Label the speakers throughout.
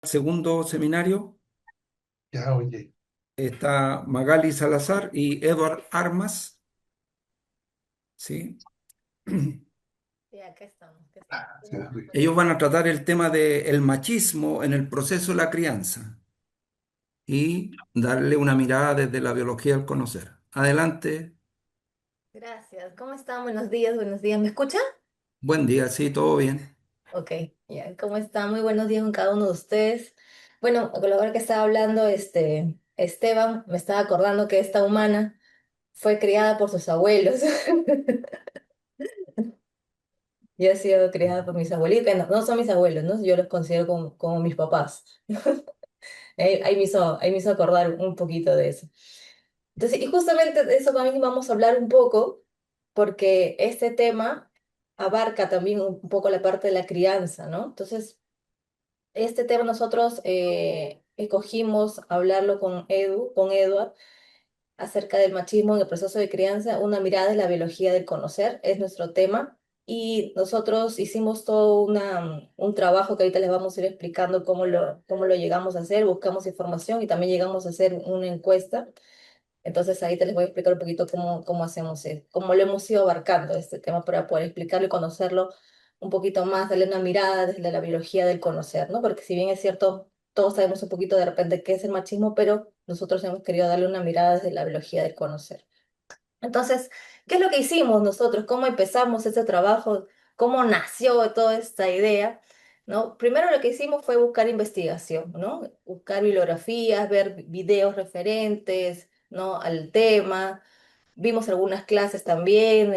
Speaker 1: Segundo seminario
Speaker 2: Ya, oye.
Speaker 1: está Magali Salazar y Edward Armas, ¿sí?
Speaker 3: Sí, acá estamos, acá estamos.
Speaker 2: Ah, sí,
Speaker 3: ¿Cómo estás, María?
Speaker 1: Ellos van a tratar el tema del machismo en el proceso de la crianza y darle una mirada desde la biología del conocer. Adelante,
Speaker 3: Gracias. ¿Cómo están? Buenos días, buenos días. ¿Me escucha?
Speaker 1: buen día, sí, todo bien.
Speaker 3: Ok, ya. ¿Cómo están? Muy buenos días con cada uno de ustedes. Bueno, con lo que estaba hablando, Esteban, me estaba acordando que esta humana fue criada por sus abuelos. Yo he sido criada por mis abuelitos, que no son mis abuelos, ¿no? Yo los considero como mis papás. Ahí me hizo acordar un poquito de eso. Entonces, y justamente de eso también vamos a hablar un poco, porque este tema abarca también un poco la parte de la crianza, ¿no? Entonces, este tema nosotros escogimos hablarlo con Edward, acerca del machismo en el proceso de crianza, una mirada de la biología del conocer, es nuestro tema. Y nosotros hicimos todo un trabajo que ahorita les vamos a ir explicando cómo lo llegamos a hacer, buscamos información y también llegamos a hacer una encuesta. Entonces ahí te les voy a explicar un poquito cómo hacemos, cómo lo hemos ido abarcando este tema para poder explicarlo y conocerlo un poquito más, darle una mirada desde la biología del conocer, ¿no? Porque si bien es cierto, todos sabemos un poquito de repente qué es el machismo, pero nosotros hemos querido darle una mirada desde la biología del conocer. Entonces, ¿qué es lo que hicimos nosotros? ¿Cómo empezamos ese trabajo? ¿Cómo nació toda esta idea? ¿No? Primero lo que hicimos fue buscar investigación, ¿no? Buscar bibliografías, ver videos referentes, ¿no? Al tema. Vimos algunas clases también,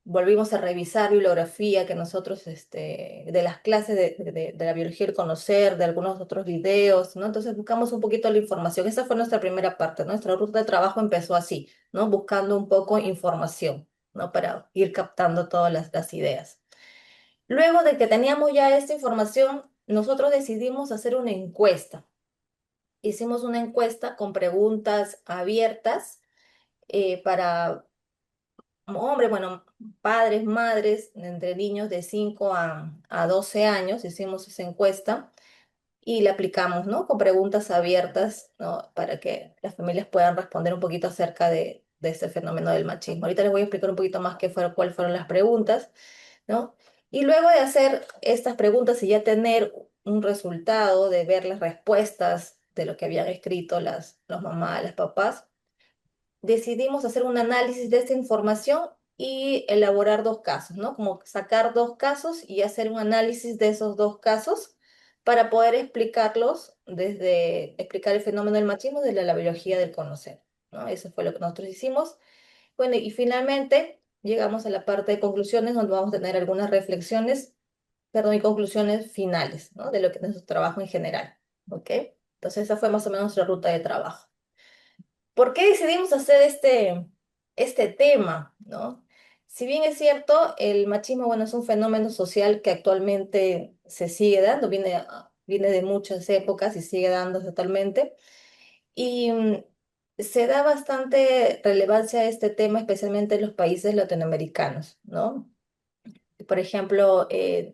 Speaker 3: volvimos a revisar bibliografía que nosotros, de las clases de la biología del conocer, de algunos otros videos, ¿no? Entonces buscamos un poquito la información. Esa fue nuestra primera parte, ¿no? Nuestra ruta de trabajo empezó así, ¿no? Buscando un poco información, ¿no? Para ir captando todas las ideas. Luego de que teníamos ya esta información, nosotros decidimos hacer una encuesta. Hicimos una encuesta con preguntas abiertas para hombres, bueno, padres, madres, entre niños de 5 a 12 años, hicimos esa encuesta y la aplicamos, ¿no? Con preguntas abiertas, ¿no? Para que las familias puedan responder un poquito acerca de este fenómeno del machismo. Ahorita les voy a explicar un poquito más cuáles fueron las preguntas, ¿no? Y luego de hacer estas preguntas y ya tener un resultado, de ver las respuestas de lo que habían escrito las mamás, las papás, decidimos hacer un análisis de esta información y elaborar dos casos, ¿no? Como sacar dos casos y hacer un análisis de esos dos casos para poder explicar el fenómeno del machismo desde la biología del conocer, ¿no? Eso fue lo que nosotros hicimos. Bueno, y finalmente llegamos a la parte de conclusiones donde vamos a tener algunas reflexiones, perdón, y conclusiones finales, ¿no? De lo que es nuestro trabajo en general, ¿ok? Entonces esa fue más o menos nuestra ruta de trabajo. ¿Por qué decidimos hacer este tema, ¿no? Si bien es cierto, el machismo, bueno, es un fenómeno social que actualmente se sigue dando, viene de muchas épocas y sigue dándose totalmente, y se da bastante relevancia a este tema, especialmente en los países latinoamericanos, ¿no? Por ejemplo,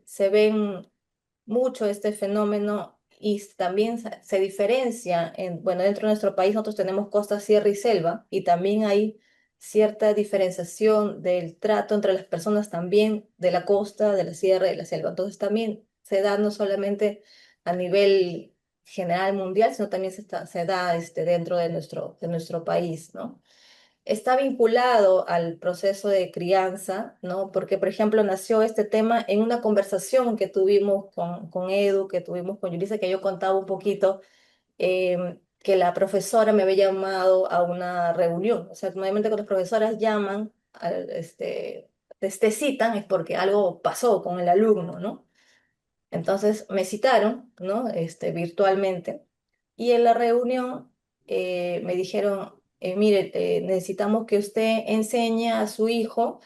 Speaker 3: se ven mucho este fenómeno y también se diferencia bueno, dentro de nuestro país nosotros tenemos costa, sierra y selva y también hay cierta diferenciación del trato entre las personas también de la costa, de la sierra y de la selva. Entonces también se da no solamente a nivel general mundial, sino también se da dentro de nuestro país, ¿no? Está vinculado al proceso de crianza, ¿no? Porque, por ejemplo, nació este tema en una conversación que tuvimos con Edu, que tuvimos con Yulisa, que yo contaba un poquito, que la profesora me había llamado a una reunión. O sea, normalmente cuando las profesoras llaman, te citan, es porque algo pasó con el alumno, ¿no? Entonces me citaron, ¿no? Virtualmente. Y en la reunión me dijeron, mire, necesitamos que usted enseñe a su hijo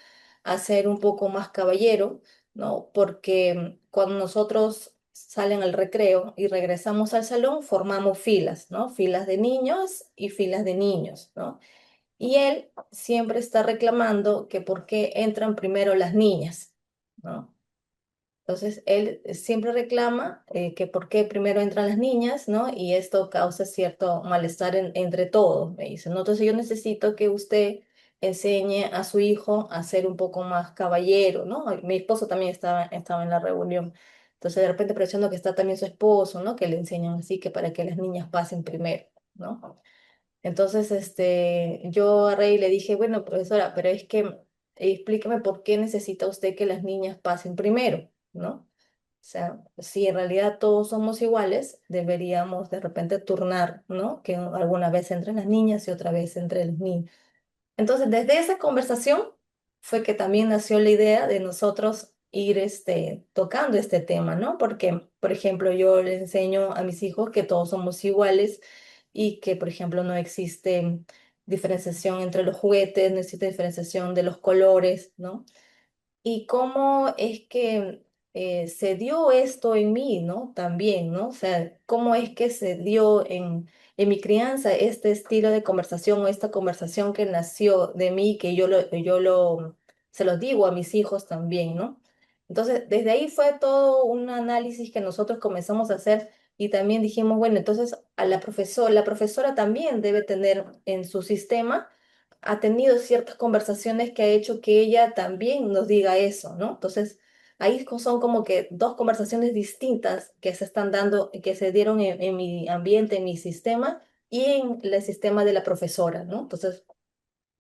Speaker 3: a ser un poco más caballero, ¿no? Porque cuando nosotros salen al recreo y regresamos al salón, formamos filas, ¿no? Filas de niños y filas de niños, ¿no? Y él siempre está reclamando que por qué entran primero las niñas, ¿no? Entonces, él siempre reclama que por qué primero entran las niñas, ¿no? Y esto causa cierto malestar entre todos, me dice, ¿no? Entonces, yo necesito que usted enseñe a su hijo a ser un poco más caballero, ¿no? Mi esposo también estaba en la reunión. Entonces, de repente, aprovechando que está también su esposo, ¿no? Que le enseñan así, que para que las niñas pasen primero, ¿no? Entonces, yo a Rey le dije, bueno, profesora, pero es que explíqueme por qué necesita usted que las niñas pasen primero, ¿no? O sea, si en realidad todos somos iguales, deberíamos de repente turnar, ¿no? Que alguna vez entren las niñas y otra vez entre los niños. Entonces, desde esa conversación fue que también nació la idea de nosotros ir tocando este tema, ¿no? Porque, por ejemplo, yo le enseño a mis hijos que todos somos iguales y que, por ejemplo, no existe diferenciación entre los juguetes, no existe diferenciación de los colores, ¿no? Y cómo es que se dio esto en mí, ¿no? También, ¿no? O sea, cómo es que se dio en mi crianza este estilo de conversación o esta conversación que nació de mí, que se lo digo a mis hijos también, ¿no? Entonces, desde ahí fue todo un análisis que nosotros comenzamos a hacer y también dijimos, bueno, entonces a la profesora también debe tener en su sistema ha tenido ciertas conversaciones que ha hecho que ella también nos diga eso, ¿no? Entonces, ahí son como que dos conversaciones distintas que se están dando, que se dieron en mi ambiente, en mi sistema y en el sistema de la profesora, ¿no? Entonces,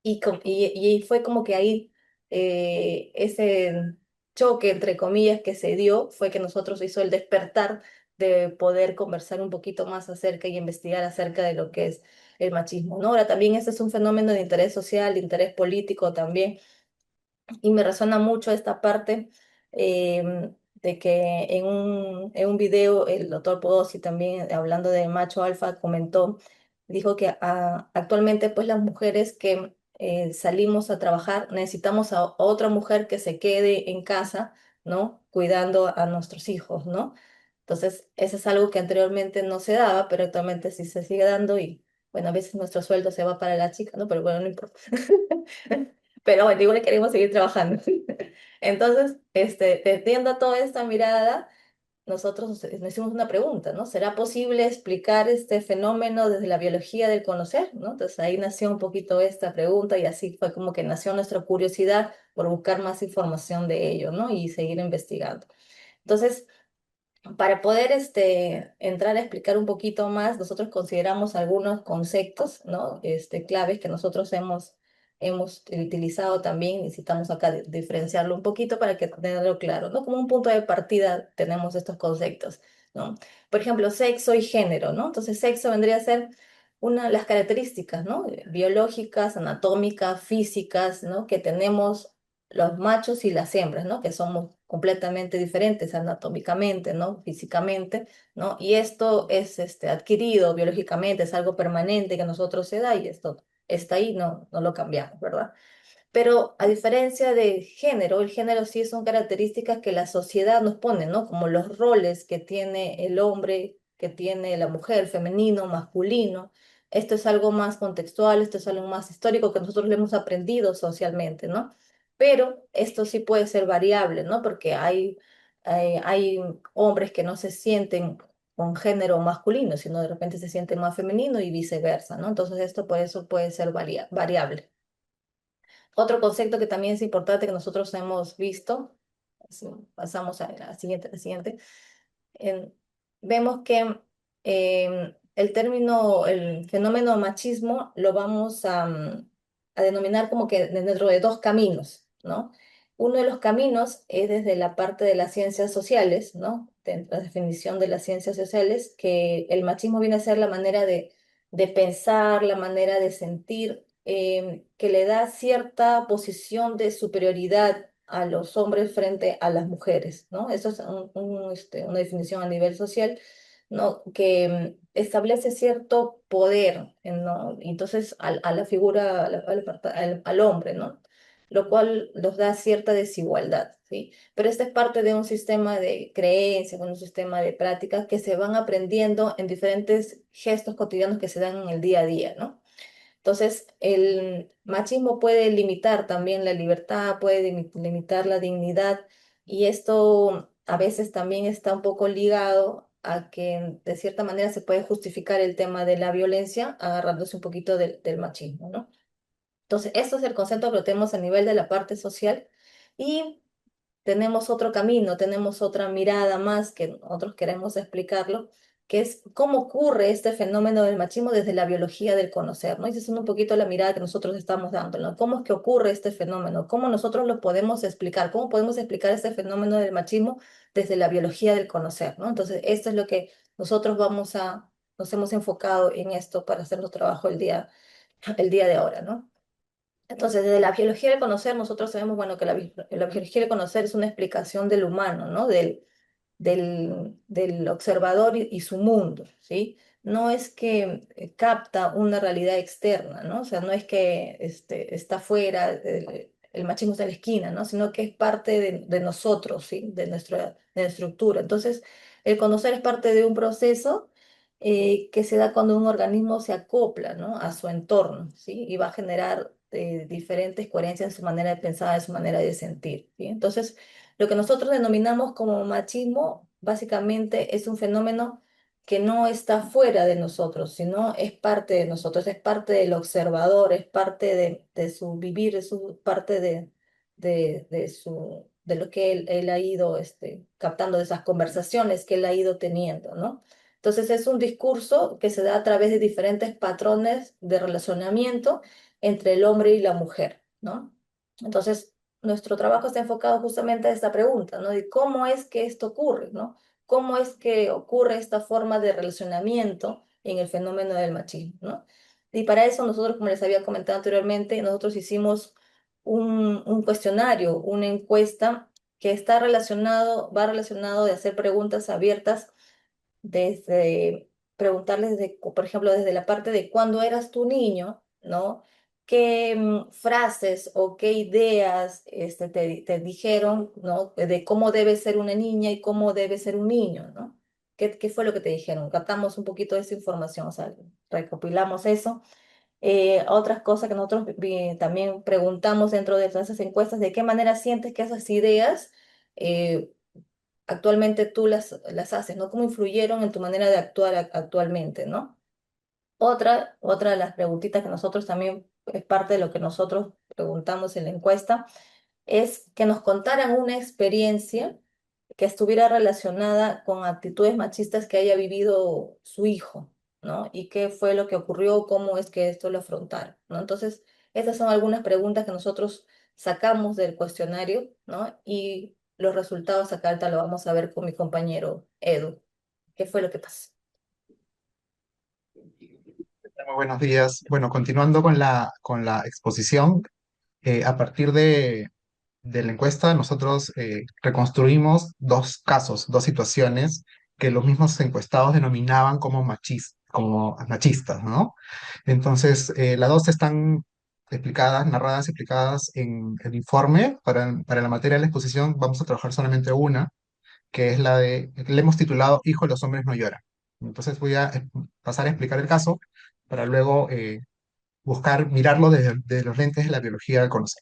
Speaker 3: y fue como que ahí ese choque, entre comillas, que se dio, fue que nosotros hizo el despertar de poder conversar un poquito más acerca y investigar acerca de lo que es el machismo, ¿no? Ahora también este es un fenómeno de interés social, de interés político también, y me resuena mucho esta parte de que en un video el doctor Podosí también hablando de macho alfa comentó, dijo que actualmente pues las mujeres que salimos a trabajar necesitamos a otra mujer que se quede en casa, ¿no? Cuidando a nuestros hijos, ¿no? Entonces, eso es algo que anteriormente no se daba, pero actualmente sí se sigue dando y bueno, a veces nuestro sueldo se va para la chica, ¿no? Pero bueno, no importa. Pero bueno, igual queremos seguir trabajando. Entonces, teniendo toda esta mirada, nosotros nos hicimos una pregunta, ¿no? ¿Será posible explicar este fenómeno desde la biología del conocer, ¿no? Entonces ahí nació un poquito esta pregunta y así fue como que nació nuestra curiosidad por buscar más información de ello, ¿no? Y seguir investigando. Entonces, para poder entrar a explicar un poquito más, nosotros consideramos algunos conceptos, ¿no? Claves que nosotros hemos utilizado también. Necesitamos acá diferenciarlo un poquito para que tenerlo claro, ¿no? Como un punto de partida tenemos estos conceptos, ¿no? Por ejemplo, sexo y género, ¿no? Entonces, sexo vendría a ser una de las características, ¿no? Biológicas, anatómicas, físicas, ¿no? Que tenemos los machos y las hembras, ¿no? Que somos completamente diferentes anatómicamente, ¿no? Físicamente, ¿no? Y esto es adquirido biológicamente, es algo permanente que a nosotros se da y esto está ahí, no lo cambiamos, ¿verdad? Pero a diferencia de género, el género sí son características que la sociedad nos pone, ¿no? Como los roles que tiene el hombre, que tiene la mujer, femenino, masculino. Esto es algo más contextual, esto es algo más histórico que nosotros le hemos aprendido socialmente, ¿no? Pero esto sí puede ser variable, ¿no? Porque hay hombres que no se sienten con género masculino, sino de repente se sienten más femenino y viceversa, ¿no? Entonces esto por eso puede ser variable. Otro concepto que también es importante que nosotros hemos visto, si pasamos a la siguiente, en- vemos que el fenómeno machismo lo vamos a denominar como que dentro de dos caminos, ¿no? Uno de los caminos es desde la parte de las ciencias sociales, ¿no? De la definición de las ciencias sociales, que el machismo viene a ser la manera de pensar, la manera de sentir, que le da cierta posición de superioridad a los hombres frente a las mujeres, ¿no? Eso es una definición a nivel social, ¿no? Que establece cierto poder, ¿no? Entonces, a la figura, al hombre, ¿no? Lo cual nos da cierta desigualdad, ¿sí? Pero esta es parte de un sistema de creencias, un sistema de prácticas que se van aprendiendo en diferentes gestos cotidianos que se dan en el día a día, ¿no? Entonces, el machismo puede limitar también la libertad, puede limitar la dignidad y esto a veces también está un poco ligado a que de cierta manera se puede justificar el tema de la violencia agarrándose un poquito del machismo, ¿no? Entonces, esto es el concepto que lo tenemos a nivel de la parte social y tenemos otro camino, tenemos otra mirada más que nosotros queremos explicarlo, que es cómo ocurre este fenómeno del machismo desde la biología del conocer, ¿no? Y esa es un poquito la mirada que nosotros estamos dando, ¿no? ¿Cómo es que ocurre este fenómeno? ¿Cómo nosotros lo podemos explicar? ¿Cómo podemos explicar este fenómeno del machismo desde la biología del conocer, ¿no? Entonces, esto es lo que nosotros nos hemos enfocado en esto para hacer nuestro trabajo el día de ahora, ¿no? Entonces, desde la biología del conocer, nosotros sabemos, bueno, que la biología del conocer es una explicación del humano, ¿no? Del observador y su mundo, ¿sí? No es que capta una realidad externa, ¿no? O sea, no es que está fuera, el machismo está en la esquina, ¿no? Sino que es parte de nosotros, ¿sí? De nuestra estructura. Entonces, el conocer es parte de un proceso que se da cuando un organismo se acopla, ¿no? A su entorno, ¿sí? Y va a generar diferentes coherencias en su manera de pensar, en su manera de sentir, ¿sí? Entonces, lo que nosotros denominamos como machismo básicamente es un fenómeno que no está fuera de nosotros, sino es parte de nosotros, es parte del observador, es parte de su vivir, parte de lo que él ha ido captando, de esas conversaciones que él ha ido teniendo, ¿no? Entonces es un discurso que se da a través de diferentes patrones de relacionamiento entre el hombre y la mujer, ¿no? Entonces, nuestro trabajo está enfocado justamente a esta pregunta, ¿no? De cómo es que esto ocurre, ¿no? ¿Cómo es que ocurre esta forma de relacionamiento en el fenómeno del machismo, ¿no? Y para eso nosotros, como les había comentado anteriormente, nosotros hicimos un cuestionario, una encuesta que va relacionado de hacer preguntas abiertas desde preguntarles, por ejemplo, desde la parte de cuando eras tu niño, ¿no? ¿Qué frases o qué ideas te dijeron, ¿no? De cómo debe ser una niña y cómo debe ser un niño, ¿no? ¿Qué fue lo que te dijeron? Captamos un poquito de esa información, o sea, recopilamos eso. Otras cosas que nosotros también preguntamos dentro de todas esas encuestas, ¿de qué manera sientes que esas ideas eh, actualmente tú las haces, ¿no? ¿Cómo influyeron en tu manera de actuar actualmente, ¿no? Otra de las preguntitas que nosotros también es parte de lo que nosotros preguntamos en la encuesta es que nos contaran una experiencia que estuviera relacionada con actitudes machistas que haya vivido su hijo, ¿no? Y qué fue lo que ocurrió, cómo es que esto lo afrontaron, ¿no? Entonces, estas son algunas preguntas que nosotros sacamos del cuestionario, ¿no? Y los resultados acá ahorita lo vamos a ver con mi compañero Edu. ¿Qué fue lo que pasó?
Speaker 2: Muy buenos días. Bueno, continuando con la exposición, a partir de la encuesta, nosotros reconstruimos dos casos, dos situaciones que los mismos encuestados denominaban como machistas, ¿no? Entonces, las dos están explicadas, narradas, explicadas en el informe. Para la materia de la exposición vamos a trabajar solamente una, que es le hemos titulado Hijo, los hombres no lloran. Entonces voy a pasar a explicar el caso para luego buscar mirarlo desde los lentes de la biología del conocer.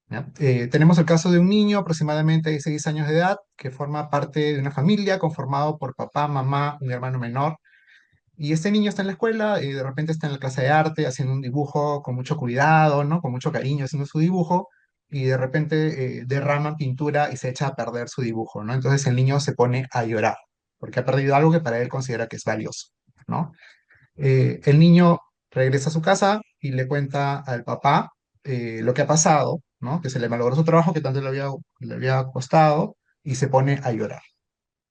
Speaker 2: ¿Ya? Tenemos el caso de un niño aproximadamente de 6 años de edad que forma parte de una familia conformado por papá, mamá, un hermano menor. Y este niño está en la escuela y de repente está en la clase de arte haciendo un dibujo con mucho cuidado, ¿no? Con mucho cariño haciendo su dibujo y de repente derrama pintura y se echa a perder su dibujo, ¿no? Entonces el niño se pone a llorar porque ha perdido algo que para él considera que es valioso, ¿no? El niño regresa a su casa y le cuenta al papá lo que ha pasado, ¿no? Que se le malogró su trabajo, que tanto le había costado, y se pone a llorar.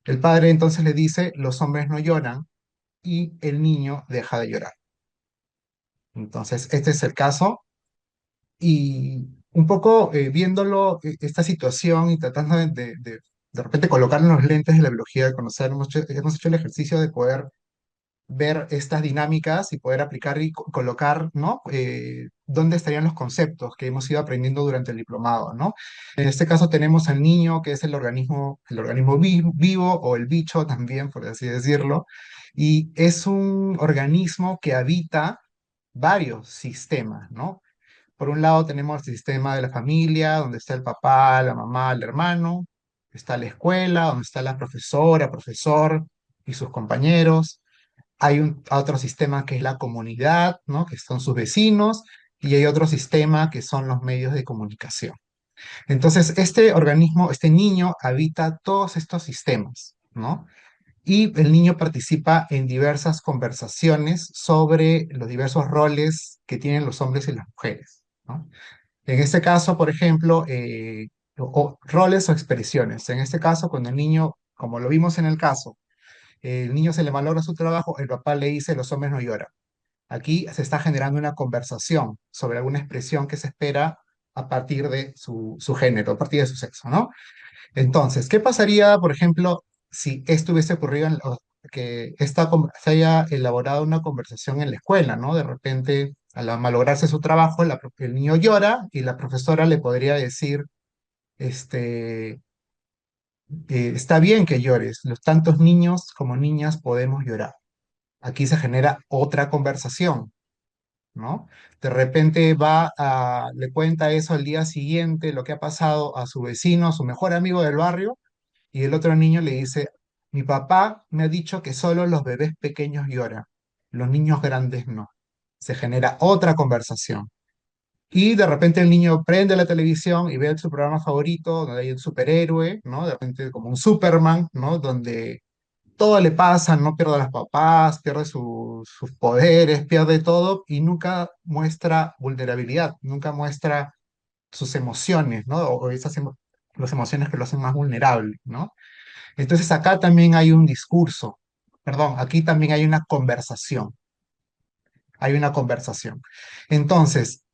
Speaker 2: El padre entonces le dice, los hombres no lloran, y el niño deja de llorar. Entonces, este es el caso, y un poco viéndolo, esta situación y tratando de repente colocarlo en los lentes de la biología de conocer, hemos hecho el ejercicio de poder ver estas dinámicas y poder aplicar y colocar, ¿no? Dónde estarían los conceptos que hemos ido aprendiendo durante el diplomado, ¿no? En este caso tenemos al niño, que es el organismo vivo o el bicho también, por así decirlo, y es un organismo que habita varios sistemas, ¿no? Por un lado tenemos el sistema de la familia, donde está el papá, la mamá, el hermano. Está la escuela, donde está la profesora, profesor y sus compañeros. Hay otro sistema que es la comunidad, ¿no? Que son sus vecinos, y hay otro sistema que son los medios de comunicación. Entonces, este organismo, este niño habita todos estos sistemas, ¿no? Y el niño participa en diversas conversaciones sobre los diversos roles que tienen los hombres y las mujeres, ¿no? En este caso, por ejemplo, o roles o expresiones. En este caso, cuando el niño, como lo vimos en el caso, el niño se le malogra su trabajo, el papá le dice, los hombres no lloran. Aquí se está generando una conversación sobre alguna expresión que se espera a partir de su género, a partir de su sexo, ¿no? Entonces, ¿qué pasaría, por ejemplo, si esto hubiese ocurrido que se haya elaborado una conversación en la escuela, ¿no? De repente, al malograrse su trabajo, el niño llora y la profesora le podría decir, este, está bien que llores, los tantos niños como niñas podemos llorar. Aquí se genera otra conversación, ¿no? De repente le cuenta eso al día siguiente, lo que ha pasado a su vecino, a su mejor amigo del barrio, y el otro niño le dice, mi papá me ha dicho que solo los bebés pequeños lloran, los niños grandes no. Se genera otra conversación. Y de repente el niño prende la televisión y ve su programa favorito, donde hay un superhéroe, ¿no? De repente como un Superman, ¿no? Donde todo le pasa, no pierde a los papás, pierde sus poderes, pierde todo y nunca muestra vulnerabilidad, nunca muestra sus emociones, ¿no? O las emociones que lo hacen más vulnerable, ¿no? Entonces acá también hay un discurso, perdón, aquí también hay una conversación. Entonces,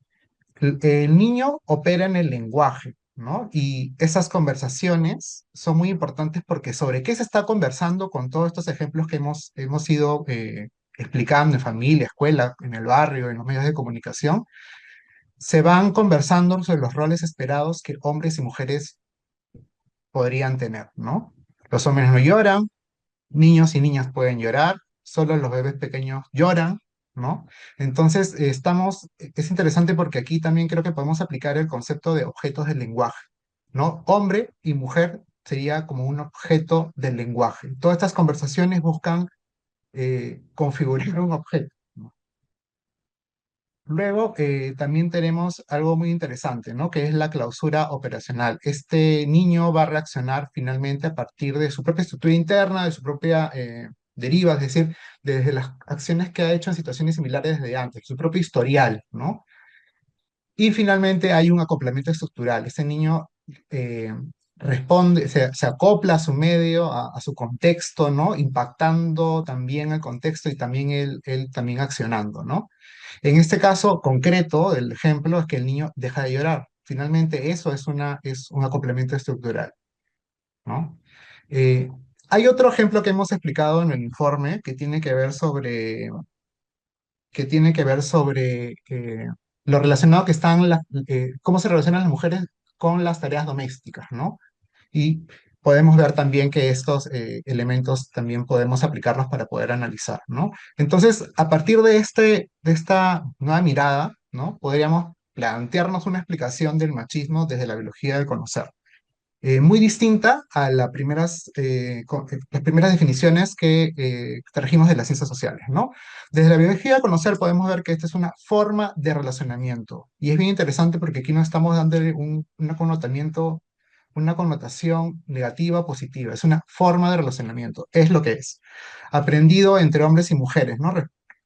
Speaker 2: el niño opera en el lenguaje, ¿no? Y esas conversaciones son muy importantes porque sobre qué se está conversando con todos estos ejemplos que hemos ido explicando en familia, escuela, en el barrio, en los medios de comunicación, se van conversando sobre los roles esperados que hombres y mujeres podrían tener, ¿no? Los hombres no lloran, niños y niñas pueden llorar, solo los bebés pequeños lloran, ¿no? Entonces, es interesante porque aquí también creo que podemos aplicar el concepto de objetos del lenguaje, ¿no? Hombre y mujer sería como un objeto del lenguaje. Todas estas conversaciones buscan configurar un objeto, ¿no? Luego, también tenemos algo muy interesante, ¿no? Que es la clausura operacional. Este niño va a reaccionar finalmente a partir de su propia estructura interna, de su propia deriva, es decir, desde las acciones que ha hecho en situaciones similares desde antes, su propio historial, ¿no? Y finalmente hay un acoplamiento estructural. Este niño eh, responde, se acopla a su medio, a su contexto, ¿no? Impactando también el contexto y también él también accionando, ¿no? En este caso concreto, el ejemplo es que el niño deja de llorar. Finalmente, eso es un acoplamiento estructural, ¿no? Eh, Hay otro ejemplo que hemos explicado en el informe que tiene que ver sobre lo relacionado que están cómo se relacionan las mujeres con las tareas domésticas, ¿no? Y podemos ver también que estos elementos también podemos aplicarlos para poder analizar, ¿no? Entonces, a partir de esta nueva mirada, ¿no? Podríamos plantearnos una explicación del machismo desde la biología del conocer, muy distinta a las primeras definiciones que trajimos de las ciencias sociales, ¿no? Desde la biología del conocer podemos ver que esta es una forma de relacionamiento, y es bien interesante porque aquí no estamos dándole una connotación negativa o positiva. Es una forma de relacionamiento. Es lo que es. Aprendido entre hombres y mujeres, ¿no?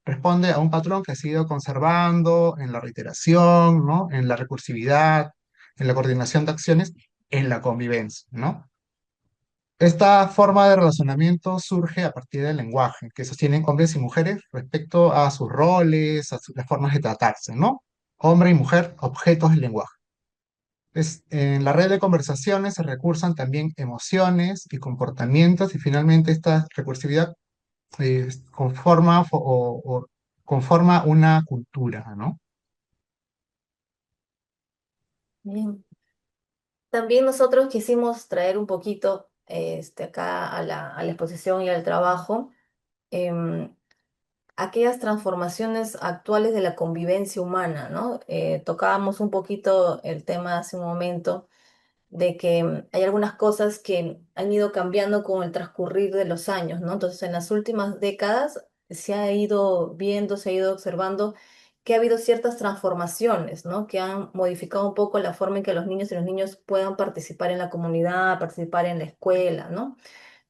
Speaker 2: Responde a un patrón que ha sido conservando en la reiteración, ¿no? En la recursividad, en la coordinación de acciones, en la convivencia, ¿no? Esta forma de relacionamiento surge a partir del lenguaje que sostienen hombres y mujeres respecto a sus roles, las formas de tratarse, ¿no? Hombre y mujer, objetos del lenguaje. En la red de conversaciones se recursan también emociones y comportamientos y finalmente esta recursividad conforma una cultura, ¿no?
Speaker 3: Bien. También nosotros quisimos traer un poquito acá a la exposición y al trabajo em, aquellas transformaciones actuales de la convivencia humana, ¿no? Tocábamos un poquito el tema hace un momento de que hay algunas cosas que han ido cambiando con el transcurrir de los años, ¿no? Entonces, en las últimas décadas se ha ido viendo, se ha ido observando que ha habido ciertas transformaciones, ¿no? Que han modificado un poco la forma en que los niños y los niños puedan participar en la comunidad, participar en la escuela, ¿no?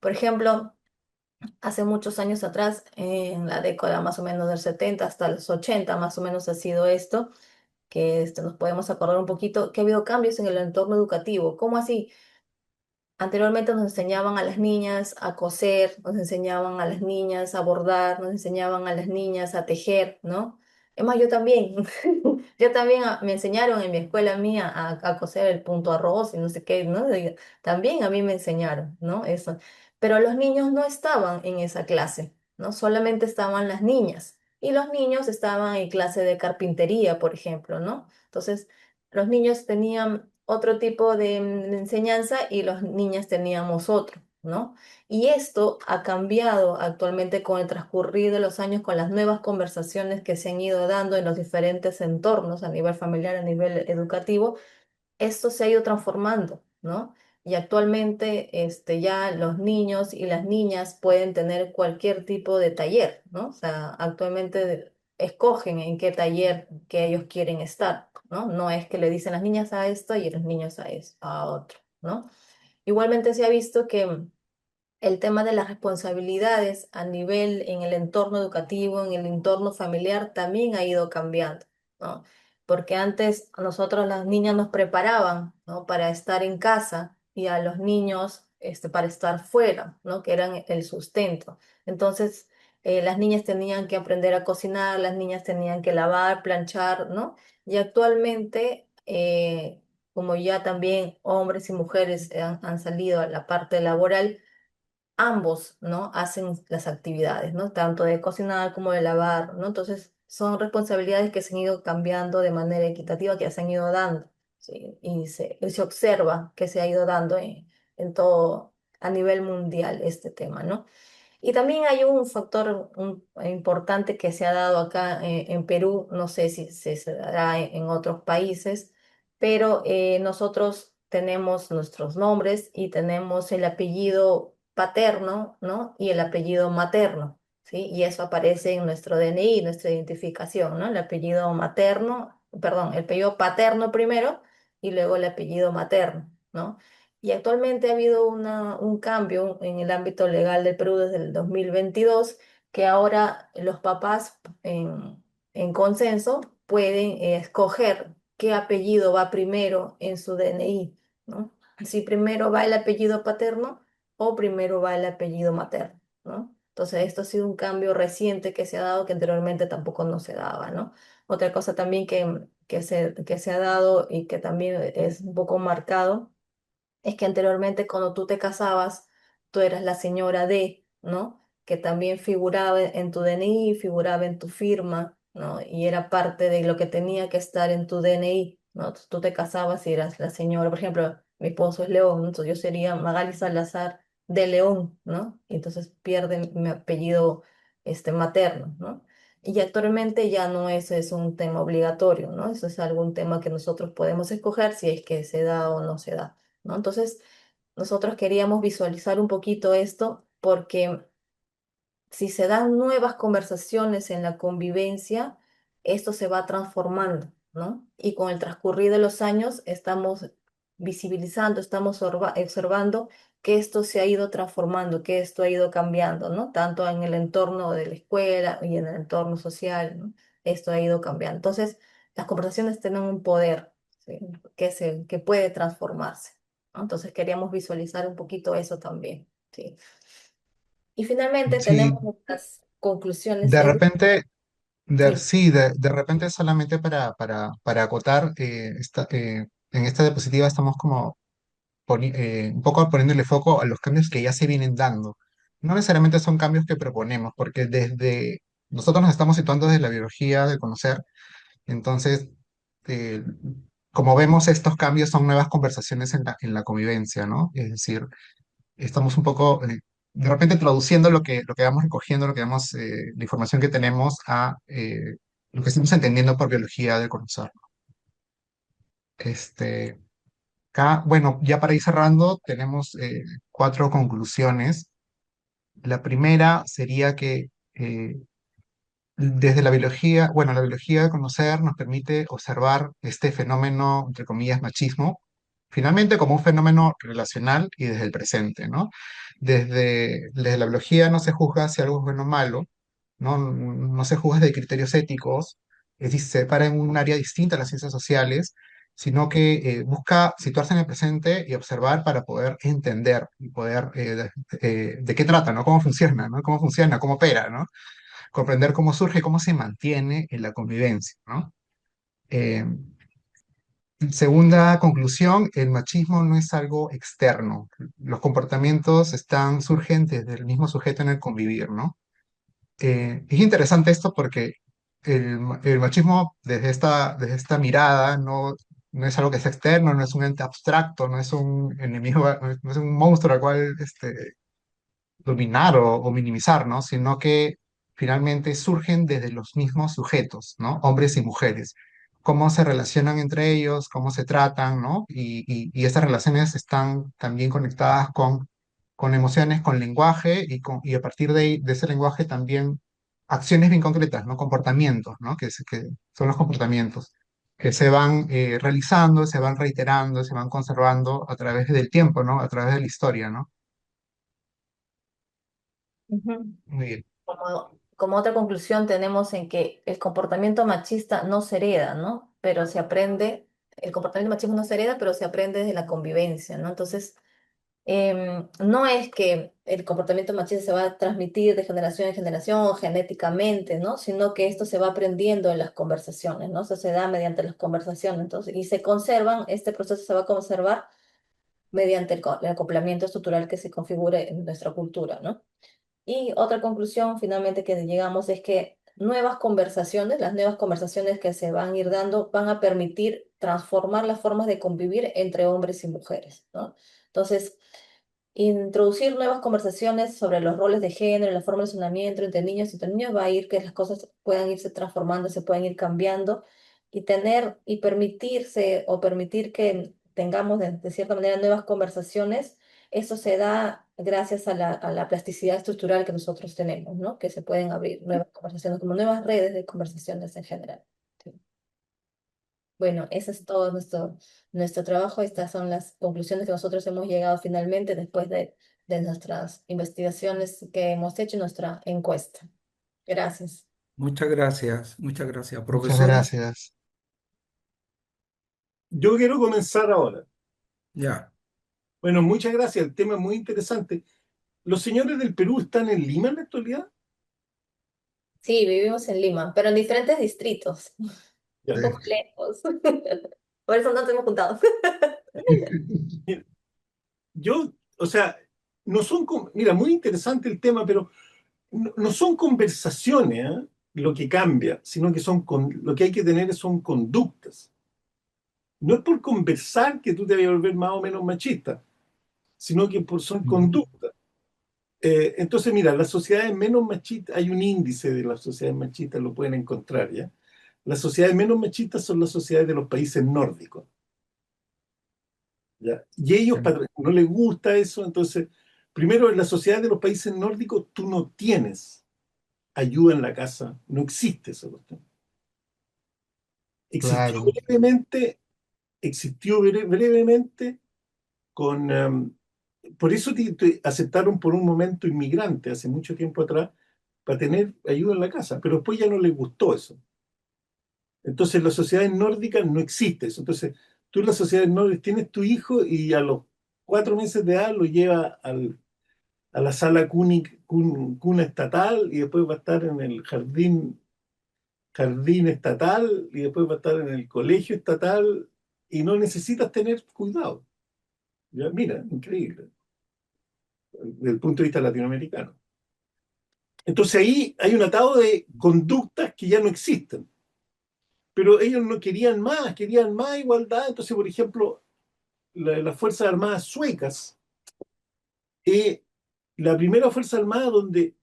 Speaker 3: Por ejemplo, hace muchos años atrás, en la década más o menos del 70 hasta los 80, más o menos ha sido esto, que nos podemos acordar un poquito, que ha habido cambios en el entorno educativo. ¿Cómo así? Anteriormente nos enseñaban a las niñas a coser, nos enseñaban a las niñas a bordar, nos enseñaban a las niñas a tejer, ¿no? Es más, yo también, yo también me enseñaron en mi escuela mía a coser el punto arroz y no sé qué, ¿no? También a mí me enseñaron, ¿no? Eso. Pero los niños no estaban en esa clase, ¿no? Solamente estaban las niñas. Y los niños estaban en clase de carpintería, por ejemplo, ¿no? Entonces, los niños tenían otro tipo de enseñanza y las niñas teníamos otro, ¿no? Y esto ha cambiado actualmente con el transcurrir de los años, con las nuevas conversaciones que se han ido dando en los diferentes entornos a nivel familiar, a nivel educativo. Esto se ha ido transformando, ¿no? Y actualmente ya los niños y las niñas pueden tener cualquier tipo de taller, ¿no? O sea, actualmente escogen en qué taller que ellos quieren estar, ¿no? No es que le dicen las niñas a esto y los niños a otro, ¿no? Igualmente se ha visto que el tema de las responsabilidades a nivel en el entorno educativo, en el entorno familiar, también ha ido cambiando, ¿no? Porque antes a nosotros las niñas nos preparaban, ¿no? Para estar en casa y a los niños para estar fuera, ¿no? Que eran el sustento. Entonces, las niñas tenían que aprender a cocinar, las niñas tenían que lavar, planchar, ¿no? Y actualmente, como ya también hombres y mujeres han salido a la parte laboral, ambos, ¿no? Hacen las actividades, ¿no? Tanto de cocinar como de lavar, ¿no? Entonces, son responsabilidades que se han ido cambiando de manera equitativa, que se han ido dando, ¿sí? Y se observa que se ha ido dando en todo, a nivel mundial, este tema, ¿no? Y también hay un factor importante que se ha dado acá en Perú, no sé si se dará en otros países, pero nosotros tenemos nuestros nombres y tenemos el apellido paterno, ¿no? Y el apellido materno, ¿sí? Y eso aparece en nuestro DNI, nuestra identificación, ¿no? El apellido materno, perdón, el apellido paterno primero y luego el apellido materno, ¿no? Y actualmente ha habido un cambio en el ámbito legal del Perú desde el 2022, que ahora los papás en consenso pueden escoger qué apellido va primero en su DNI, ¿no? Si primero va el apellido paterno o primero va el apellido materno, ¿no? Entonces, esto ha sido un cambio reciente que se ha dado que anteriormente tampoco no se daba, ¿no? Otra cosa también que se ha dado y que también es un poco marcado es que anteriormente cuando tú te casabas, tú eras la señora de, ¿no? Que también figuraba en tu DNI, figuraba en tu firma, ¿no? Y era parte de lo que tenía que estar en tu DNI, ¿no? Tú te casabas y eras la señora, por ejemplo, mi esposo es León, ¿no? Entonces yo sería Magali Salazar de León, ¿no? Y entonces pierde mi apellido materno, ¿no? Y actualmente ya no es un tema obligatorio, ¿no? Eso es algún tema que nosotros podemos escoger si es que se da o no se da, ¿no? Entonces, nosotros queríamos visualizar un poquito esto porque si se dan nuevas conversaciones en la convivencia, esto se va transformando, ¿no? Y con el transcurrir de los años estamos visibilizando, estamos observando que esto se ha ido transformando, que esto ha ido cambiando, ¿no? Tanto en el entorno de la escuela y en el entorno social, ¿no? Esto ha ido cambiando. Entonces, las conversaciones tienen un poder, ¿sí? Que puede transformarse, ¿no? Entonces, queríamos visualizar un poquito eso también, ¿sí? Y finalmente
Speaker 2: Sí,
Speaker 3: tenemos nuestras conclusiones
Speaker 2: de
Speaker 3: de grupo.
Speaker 2: repente,
Speaker 3: Sí,
Speaker 2: sí, de repente solamente para acotar, en esta diapositiva estamos como un poco poniéndole foco a los cambios que ya se vienen dando. No necesariamente son cambios que proponemos, porque desde nosotros nos estamos situando desde la biología del conocer, entonces, eh, como vemos, estos cambios son nuevas conversaciones en la convivencia, ¿no? Es decir, estamos un poco, de repente traduciendo lo que vamos recogiendo, la información que tenemos a lo que estamos entendiendo por biología del conocer. Este, Acá, bueno, ya para ir cerrando, tenemos cuatro conclusiones. La primera sería que desde la biología, bueno, la biología de conocer nos permite observar este fenómeno, entre comillas, machismo, finalmente como un fenómeno relacional y desde el presente, ¿no? Desde la biología no se juzga si algo es bueno o malo, ¿no? No se juzga de criterios éticos, es decir, se separa en un área distinta a las ciencias sociales, sino que busca situarse en el presente y observar para poder entender y poder de qué trata, ¿no? Cómo funciona, ¿no? Cómo funciona, cómo opera, ¿no? Comprender cómo surge, cómo se mantiene en la convivencia, ¿no? Eh, Segunda conclusión, el machismo no es algo externo. Los comportamientos surgen desde el mismo sujeto en el convivir, ¿no? Es interesante esto porque el machismo desde esta mirada no es algo que sea externo, no es un ente abstracto, no es un enemigo, no es un monstruo al cual dominar o minimizar, ¿no? Sino que finalmente surgen desde los mismos sujetos, ¿no? Hombres y mujeres. Cómo se relacionan entre ellos, cómo se tratan, ¿no? Y estas relaciones están también conectadas con emociones, con lenguaje y a partir de ese lenguaje también acciones bien concretas, ¿no? Comportamientos, ¿no? Que son los comportamientos que se van realizando, se van reiterando, se van conservando a través del tiempo, ¿no? A través de la historia, ¿no?
Speaker 3: Ujú.
Speaker 2: Muy bien.
Speaker 3: Como otra conclusión tenemos en que el comportamiento machista no se hereda, ¿no? Pero se aprende, el comportamiento machista no se hereda, pero se aprende desde la convivencia, ¿no? Entonces, no es que el comportamiento machista se va a transmitir de generación en generación genéticamente, ¿no? Sino que esto se va aprendiendo en las conversaciones, ¿no? Eso se da mediante las conversaciones, entonces, y se conservan, este proceso se va a conservar mediante el acoplamiento estructural que se configure en nuestra cultura, ¿no? Y otra conclusión finalmente que llegamos es que las nuevas conversaciones que se van a ir dando van a permitir transformar las formas de convivir entre hombres y mujeres, ¿no? Entonces, introducir nuevas conversaciones sobre los roles de género, la forma de relacionamiento entre niños y entre niños va a ir que las cosas puedan irse transformando, se puedan ir cambiando y tener y permitirse o permitir que tengamos de cierta manera nuevas conversaciones. Eso se da gracias a la plasticidad estructural que nosotros tenemos, ¿no? Que se pueden abrir nuevas conversaciones, como nuevas redes de conversaciones en general. Sí. Bueno, ese es todo nuestro trabajo. Estas son las conclusiones que nosotros hemos llegado finalmente después de nuestras investigaciones que hemos hecho y nuestra encuesta. Gracias.
Speaker 1: muchas gracias,
Speaker 2: Muchas
Speaker 1: profesora.
Speaker 2: gracias.
Speaker 4: Yo quiero comenzar ahora.
Speaker 1: Ya.
Speaker 4: Bueno, muchas gracias. El tema es muy interesante. ¿Los señores del Perú están en Lima en la actualidad?
Speaker 3: Sí, vivimos en Lima, pero en diferentes distritos, un
Speaker 4: Ya.
Speaker 3: poco lejos. Por eso no nos hemos juntado.
Speaker 4: Mira, yo, o sea, no son, mira, muy interesante el tema, pero no son conversaciones, ¿eh? Lo que cambia, sino que lo que hay que tener son conductas. No es por conversar que tú te vas a volver más o menos machista, sino que son conductas. Entonces, mira, las sociedades menos machistas, hay un índice de las sociedades machistas, lo pueden encontrar, ¿ya? Las sociedades menos machistas son las sociedades de los países nórdicos, ¿ya? Y ellos no les gusta eso, entonces, primero, en las sociedades de los países nórdicos tú no tienes ayuda en la casa, no existe esa cuestión. Existió
Speaker 2: Claro,
Speaker 4: brevemente, brevemente con... por eso te aceptaron por un momento inmigrante hace mucho tiempo atrás para tener ayuda en la casa, pero después ya no les gustó eso. Entonces en las sociedades nórdicas no existe eso. Entonces tú en las sociedades nórdicas tienes tu hijo y a los 4 meses de edad lo lleva a la sala cuna estatal y después va a estar en el jardín estatal y después va a estar en el colegio estatal y no necesitas tener cuidado. Ya, mira, increíble, desde el punto de vista latinoamericano. Entonces ahí hay un atado de conductas que ya no existen, pero ellos no querían más igualdad. Entonces, por ejemplo, las Fuerzas Armadas suecas es la primera Fuerza Armada donde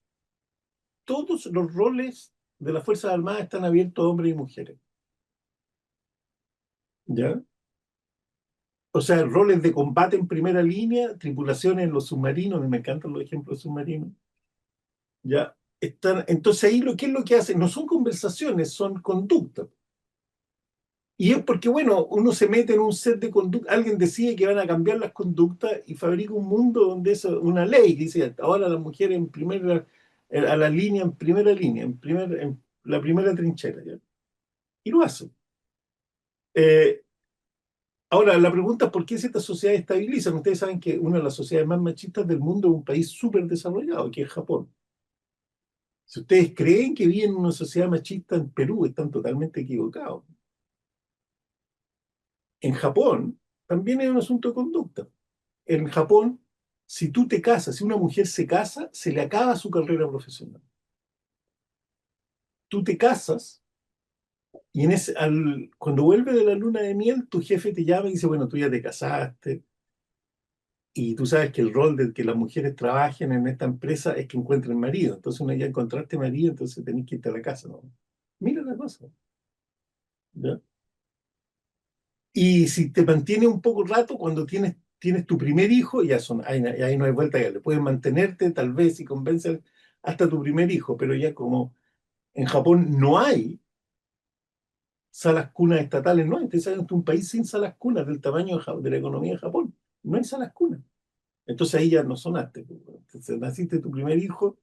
Speaker 4: todos los roles de las Fuerzas Armadas están abiertos a hombres y mujeres. ¿Ya? O sea, roles de combate en primera línea, tripulaciones en los submarinos, me encantan los ejemplos de submarinos, ya están. Entonces ahí ¿qué es lo que hacen? No son conversaciones, son conductas. Y es porque, bueno, uno se mete en un set de conductas, alguien decide que van a cambiar las conductas y fabrica un mundo donde es una ley que dice, ahora las mujeres a la línea, en la primera trinchera, ¿ya? Y lo hacen. Eh, Ahora, la pregunta es por qué ciertas sociedades estabilizan. Ustedes saben que una de las sociedades más machistas del mundo es un país súper desarrollado, que es Japón. Si ustedes creen que viven en una sociedad machista en Perú, están totalmente equivocados. En Japón también es un asunto de conducta. En Japón, si tú te casas, si una mujer se casa, se le acaba su carrera profesional. Tú te casas y cuando vuelve de la luna de miel, tu jefe te llama y dice, bueno, tú ya te casaste y tú sabes que el rol de que las mujeres trabajen en esta empresa es que encuentren marido. Entonces, una ya encontraste marido, entonces tenés que irte a la casa, ¿no? Mira la cosa, ¿ya? Y si te mantienes un poco rato, cuando tienes tu primer hijo, ahí no hay vuelta que le puedes mantenerte tal vez y convencer hasta tu primer hijo, pero ya como en Japón no hay salas cunas estatales, no hay. Ustedes saben que es un país sin salas cunas del tamaño de la economía de Japón. No hay salas cunas. Entonces ahí ya no sonaste, pues. Entonces, naciste tu primer hijo,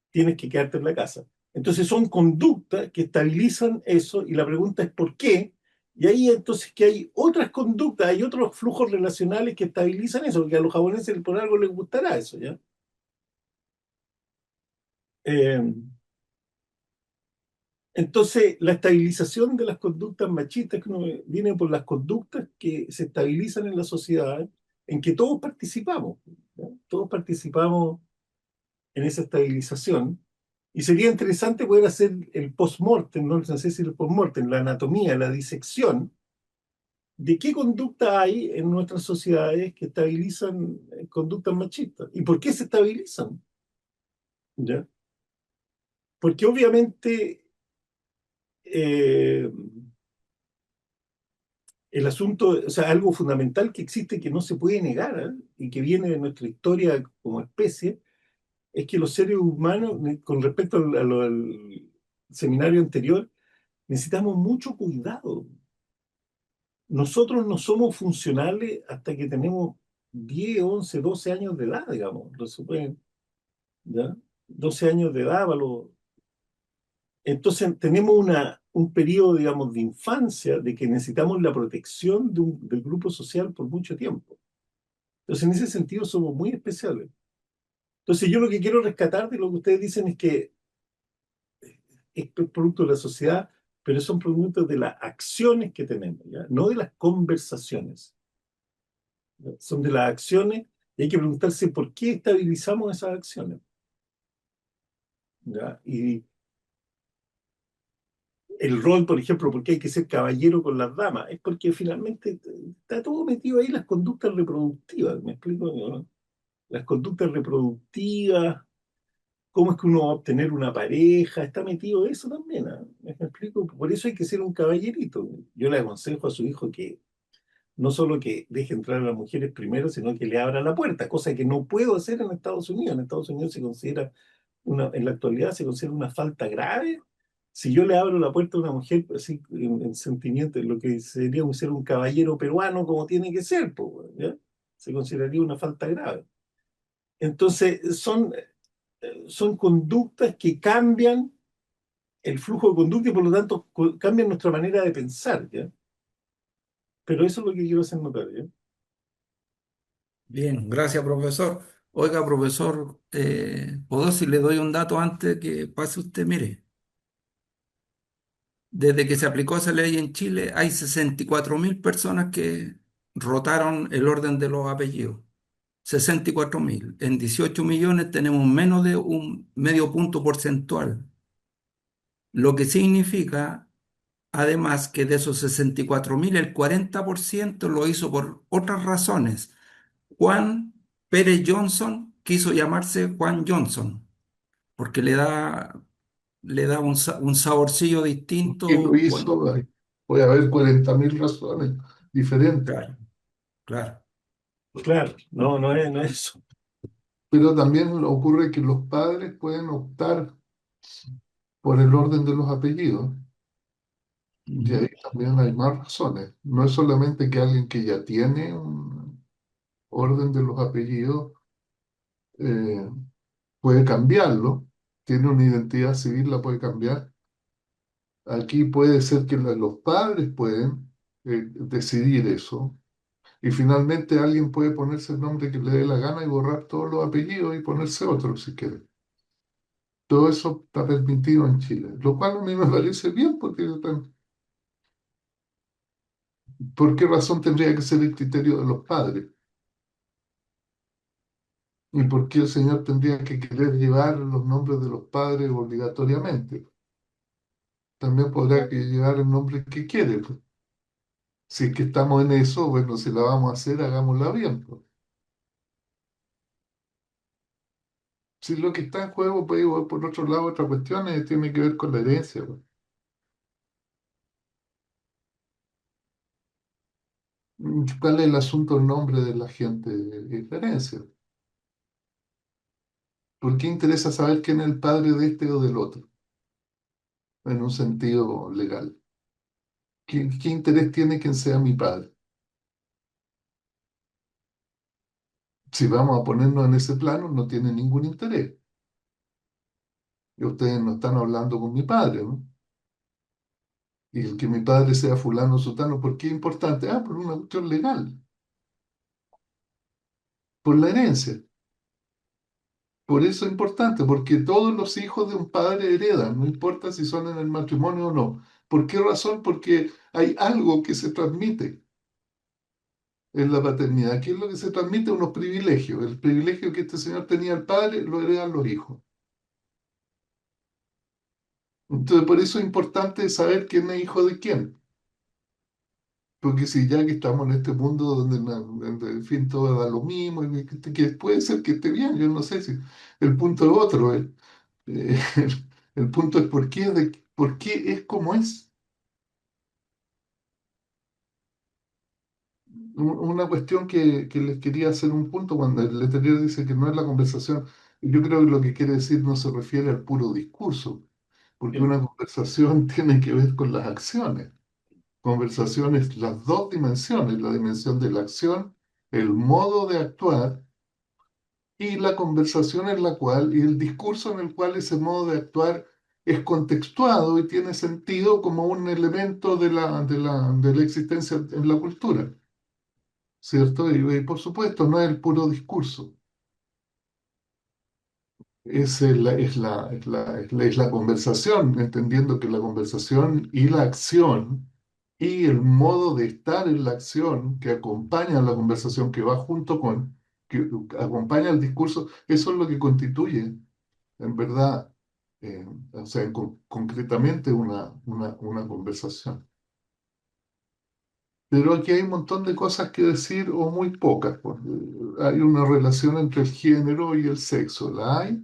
Speaker 4: tienes que quedarte en la casa. Entonces son conductas que estabilizan eso y la pregunta es ¿por qué? Y ahí entonces que hay otras conductas, hay otros flujos relacionales que estabilizan eso, porque a los japoneses por algo les gustará eso, ¿ya? Eh, entonces la estabilización de las conductas machistas que viene por las conductas que se estabilizan en la sociedad, en que todos participamos, ¿ya? Todos participamos en esa estabilización. Y sería interesante poder hacer el post-mortem, no sé si el post-mortem, la anatomía, la disección, de qué conducta hay en nuestras sociedades que estabilizan conductas machistas. ¿Y por qué se estabilizan? ¿Ya? Porque obviamente eh, el asunto, o sea, algo fundamental que existe que no se puede negar, ¿eh? Y que viene de nuestra historia como especie, es que los seres humanos, con respecto al seminario anterior, necesitamos mucho cuidado. Nosotros no somos funcionales hasta que tenemos 10, 11, 12 años de edad, digamos. Lo suponen, ¿ya? 12 años de edad. Entonces tenemos un periodo, digamos, de infancia de que necesitamos la protección del grupo social por mucho tiempo. Entonces, en ese sentido, somos muy especiales. Entonces, yo lo que quiero rescatar de lo que ustedes dicen es que es producto de la sociedad, pero son productos de las acciones que tenemos, ¿ya? No de las conversaciones. Son de las acciones y hay que preguntarse por qué estabilizamos esas acciones, ¿ya? Y el rol, por ejemplo, por qué hay que ser caballero con las damas, es porque finalmente está todo metido ahí las conductas reproductivas, ¿me explico? ¿No? Las conductas reproductivas, cómo es que uno va a obtener una pareja, está metido eso también, ¿ah? ¿Me explico? Por eso hay que ser un caballerito. Yo le aconsejo a su hijo que no solo que deje entrar a las mujeres primero, sino que le abra la puerta, cosa que no puedo hacer en Estados Unidos. En Estados Unidos se considera en la actualidad se considera una falta grave. Si yo le abro la puerta a una mujer así en sentimiento, en lo que sería ser un caballero peruano como tiene que ser, pues, ¿ya? Se consideraría una falta grave. Entonces, son conductas que cambian el flujo de conducta y por lo tanto cambian nuestra manera de pensar, ¿ya? Pero eso es lo que quiero hacer notar, ¿ya?
Speaker 1: Bien, gracias, profesor. Oiga, profesor, ¿puedo si le doy un dato antes que pase usted? Mire, desde que se aplicó esa ley en Chile, hay 64.000 personas que rotaron el orden de los apellidos. 64.000. En 18 millones tenemos menos de un medio punto porcentual, lo que significa, además, que de esos 64.000, el 40% lo hizo por otras razones. Juan Pérez Johnson quiso llamarse Juan Johnson, porque le da un saborcillo
Speaker 5: ¿Quién lo
Speaker 1: distinto.
Speaker 5: hizo? Puede haber 40.000 razones diferentes.
Speaker 1: Claro. claro.
Speaker 4: Claro, no es eso.
Speaker 5: Pero también ocurre que los padres pueden optar por el orden de los apellidos. Y ahí también hay más razones. No es solamente que alguien que ya tiene un orden de los apellidos eh, puede cambiarlo, tiene una identidad civil, la puede cambiar. Aquí puede ser que los padres pueden decidir eso. Y finalmente alguien puede ponerse el nombre que le dé la gana y borrar todos los apellidos y ponerse otro si quiere. Todo eso está permitido en Chile, lo cual a mí me parece bien porque ¿por qué razón tendría que ser el criterio de los padres? ¿Y por qué el señor tendría que querer llevar los nombres de los padres obligatoriamente? También podrá que llevar el nombre que quiere, pues. Si es que estamos en eso, bueno, si la vamos a hacer, hagámosla bien, pues. Si lo que está en juego, pues, igual, por otro lado, otra cuestión tiene que ver con la herencia, pues. ¿Cuál es el asunto del nombre de la gente? Es la herencia. ¿Por qué interesa saber quién es el padre de este o del otro? En un sentido legal. ¿Qué interés tiene quien sea mi padre? Si vamos a ponernos en ese plano, no tiene ningún interés. Y ustedes no están hablando con mi padre, ¿no? Y el que mi padre sea fulano o sutano, ¿por qué es importante? Ah, por una cuestión legal, por la herencia. Por eso es importante, porque todos los hijos de un padre heredan, no importa si son en el matrimonio o no. ¿Por qué razón? Porque hay algo que se transmite en la paternidad. ¿Qué es lo que se transmite? Unos privilegios. El privilegio que este señor tenía el padre lo heredan los hijos. Entonces, por eso es importante saber quién es hijo de quién. Porque si ya que estamos en este mundo donde, en fin, todo da lo mismo, y que puede ser que esté bien, yo no sé si el punto es otro. Eh, el punto es por qué es como es. Una cuestión que les quería hacer un punto cuando el Letelier dice que no es la conversación, yo creo que lo que quiere decir no se refiere al puro discurso, porque
Speaker 4: Bien.
Speaker 5: una conversación tiene que ver con las acciones. Conversaciones, las dos dimensiones, la dimensión de la acción, el modo de actuar y la conversación en la cual, y el discurso en el cual ese modo de actuar es contextuado y tiene sentido como un elemento de la existencia en la cultura, ¿cierto? Y por supuesto, no es el puro discurso, es la conversación, entendiendo que la conversación y la acción y el modo de estar en la acción que acompaña a la conversación, que va junto con, que acompaña el discurso, eso es lo que constituye, en verdad, o sea, concretamente una conversación. Pero aquí hay un montón de cosas que decir o muy pocas, porque hay una relación entre el género y el sexo, ¿la hay?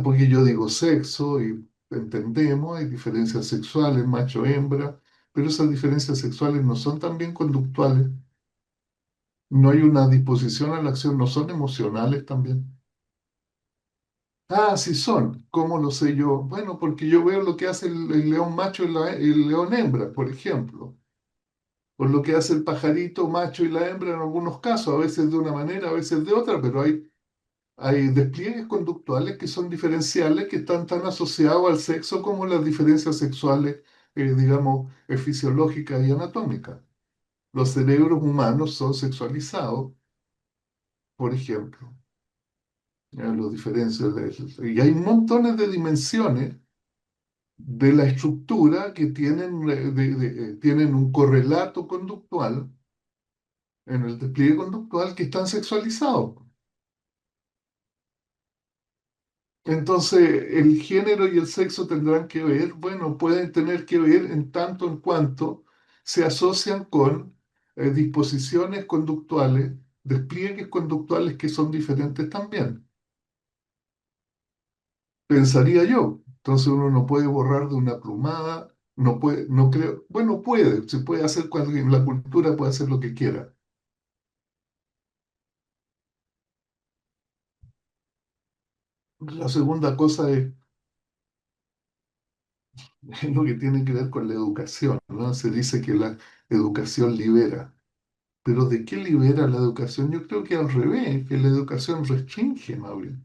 Speaker 5: Porque yo digo sexo y entendemos, hay diferencias sexuales, macho-hembra, pero esas diferencias sexuales no son también conductuales, no hay una disposición a la acción, no son emocionales también. Ah, sí son. ¿Cómo lo sé yo? Bueno, porque yo veo lo que hace el león macho y el león hembra, por ejemplo. O lo que hace el pajarito macho y la hembra en algunos casos, a veces de una manera, a veces de otra, pero hay despliegues conductuales que son diferenciales, que están tan asociados al sexo como las diferencias sexuales, digamos, fisiológicas y anatómicas. Los cerebros humanos son sexualizados, por ejemplo. Los diferencias y hay montones de dimensiones de la estructura que tienen, tienen un correlato conductual en el despliegue conductual que están sexualizados. Entonces, el género y el sexo tendrán que ver, bueno, pueden tener que ver en tanto en cuanto se asocian con disposiciones conductuales, despliegues conductuales que son diferentes también, pensaría yo. Entonces uno no puede borrar de una plumada No puede, no creo, bueno, puede, se puede hacer cuando la cultura puede hacer lo que quiera. La segunda cosa es es lo que tiene que ver con la educación, ¿no? Se dice que la educación libera, pero ¿de qué libera la educación? Yo creo que al revés, que la educación restringe, Mauri.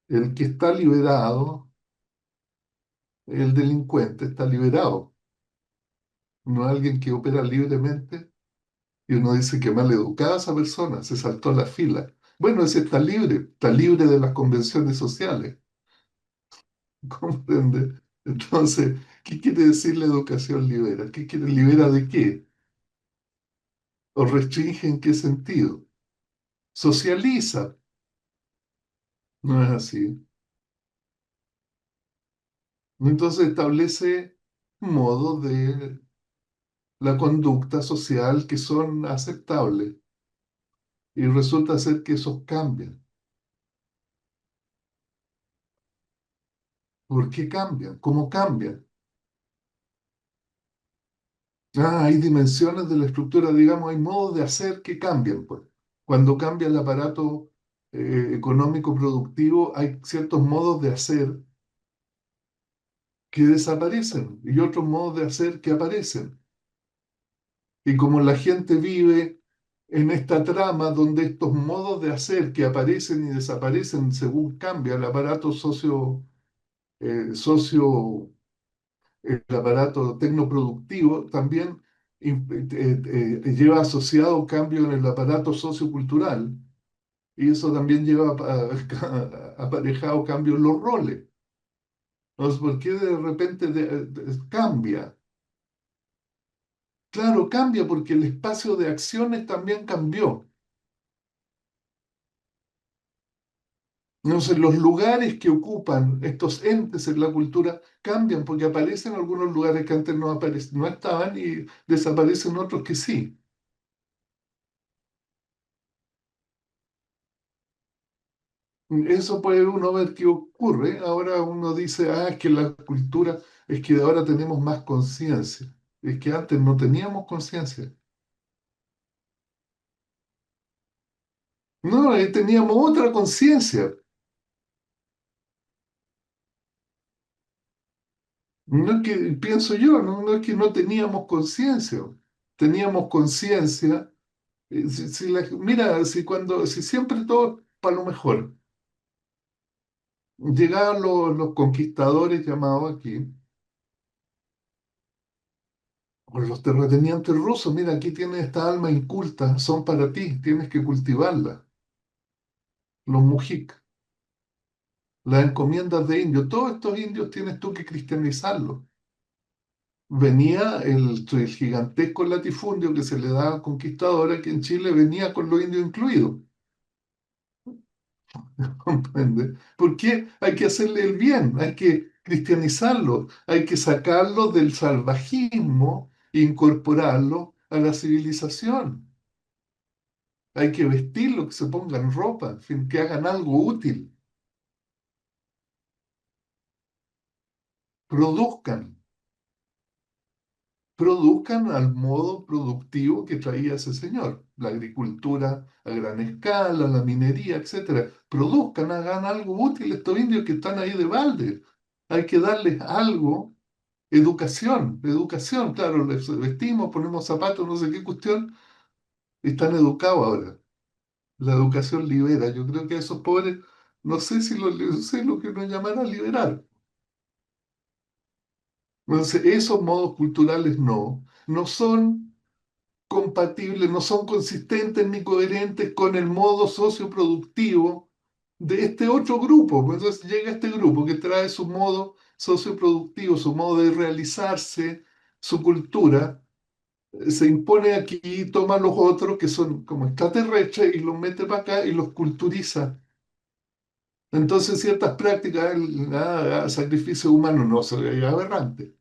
Speaker 5: El que está liberado, el delincuente, está liberado, no alguien que opera libremente y uno dice que mal educada esa persona, se saltó la fila. Bueno, ese está libre de las convenciones sociales, ¿comprende? Entonces, ¿qué quiere decir la educación libera? ¿Qué quiere, libera de qué? ¿O restringe en qué sentido? Socializa, no es así. Entonces establece modos de la conducta social que son aceptables y resulta ser que esos cambian. ¿Por qué cambian? ¿Cómo cambian? Ah, hay dimensiones de la estructura, digamos, hay modos de hacer que cambian, pues. Cuando cambia el aparato económico productivo, hay ciertos modos de hacer que desaparecen y otros modos de hacer que aparecen. Y como la gente vive en esta trama donde estos modos de hacer que aparecen y desaparecen según cambia el aparato socio, el aparato tecnoproductivo, también lleva asociado cambio en el aparato sociocultural y eso también lleva aparejado cambio en los roles. Entonces, ¿por qué de repente cambia? Claro, cambia porque el espacio de acciones también cambió. Entonces, los lugares que ocupan estos entes en la cultura cambian porque aparecen algunos lugares que antes no estaban y desaparecen otros que sí. Eso puede uno ver qué ocurre. Ahora uno dice, ah, es que la cultura, es que ahora tenemos más conciencia. Es que antes no teníamos conciencia. No, teníamos otra conciencia. No es que, pienso yo, no es que no teníamos conciencia. Teníamos conciencia. Mira, si siempre todo para lo mejor. Llegaban los conquistadores llamados aquí, o los terratenientes rusos, mira, aquí tienes esta alma inculta, son para ti, tienes que cultivarla. Los mujik, las encomiendas de indios, todos estos indios tienes tú que cristianizarlos. Venía el gigantesco latifundio que se le daba al conquistador aquí en Chile, venía con los indios incluidos. ¿Comprende? Porque hay que hacerle el bien, hay que cristianizarlo, hay que sacarlo del salvajismo e incorporarlo a la civilización. Hay que vestirlo, que se pongan ropa, en fin, que hagan algo útil, produzcan, produzcan al modo productivo que traía ese señor, la agricultura a gran escala, la minería, etcétera. Produzcan, hagan algo útil estos indios que están ahí de balde. Hay que darles algo. Educación, educación, claro, les vestimos, ponemos zapatos, no sé qué cuestión, están educados ahora. La educación libera. Yo creo que a esos pobres, no sé si no sé lo que nos llamará liberar. Entonces, esos modos culturales no son compatibles, no son consistentes ni coherentes con el modo socioproductivo de este otro grupo. Pues entonces llega este grupo que trae su modo socioproductivo, su modo de realizarse, su cultura se impone aquí, toma a los otros que son como extraterrestres y los mete para acá y los culturiza. Entonces ciertas prácticas, sacrificio humano, no, es aberrante.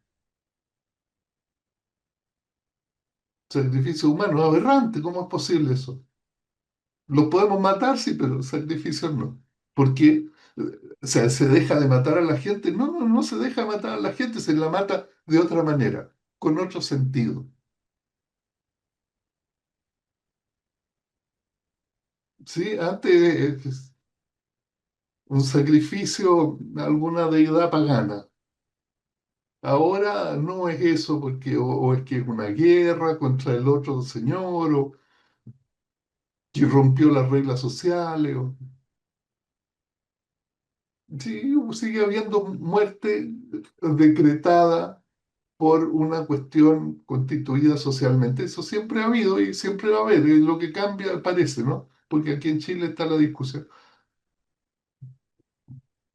Speaker 5: Sacrificio humano es aberrante, ¿cómo es posible eso? Los podemos matar, sí, pero sacrificios no. ¿Por qué? O sea, ¿se deja de matar a la gente? No, no, no se deja de matar a la gente, se la mata de otra manera, con otro sentido. Sí, antes un sacrificio, alguna deidad pagana. Ahora no es eso, porque o es que es una guerra contra el otro señor, o que rompió las reglas sociales. Sí, sigue habiendo muerte decretada por una cuestión constituida socialmente. Eso siempre ha habido y siempre va a haber. Es lo que cambia, parece, ¿no? Porque aquí en Chile está la discusión.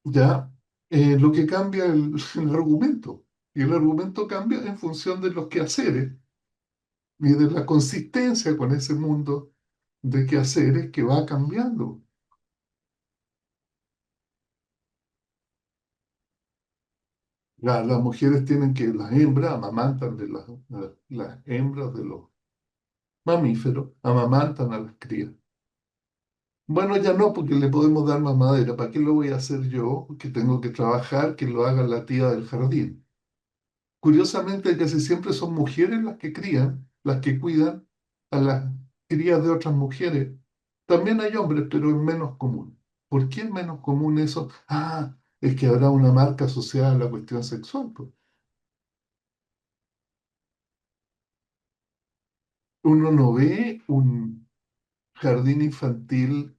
Speaker 5: Ya, lo que cambia el argumento. Y el argumento cambia en función de los quehaceres y de la consistencia con ese mundo de quehaceres que va cambiando. Las mujeres tienen que, las hembras amamantan de las hembras de los mamíferos, amamantan a las crías. Bueno, ya no, porque le podemos dar más madera. ¿Para qué lo voy a hacer yo? Que tengo que trabajar, que lo haga la tía del jardín. Curiosamente, casi siempre son mujeres las que crían, las que cuidan a las crías de otras mujeres. También hay hombres, pero es menos común. ¿Por qué es menos común eso? Ah, es que habrá una marca asociada a la cuestión sexual, pues. Uno no ve un jardín infantil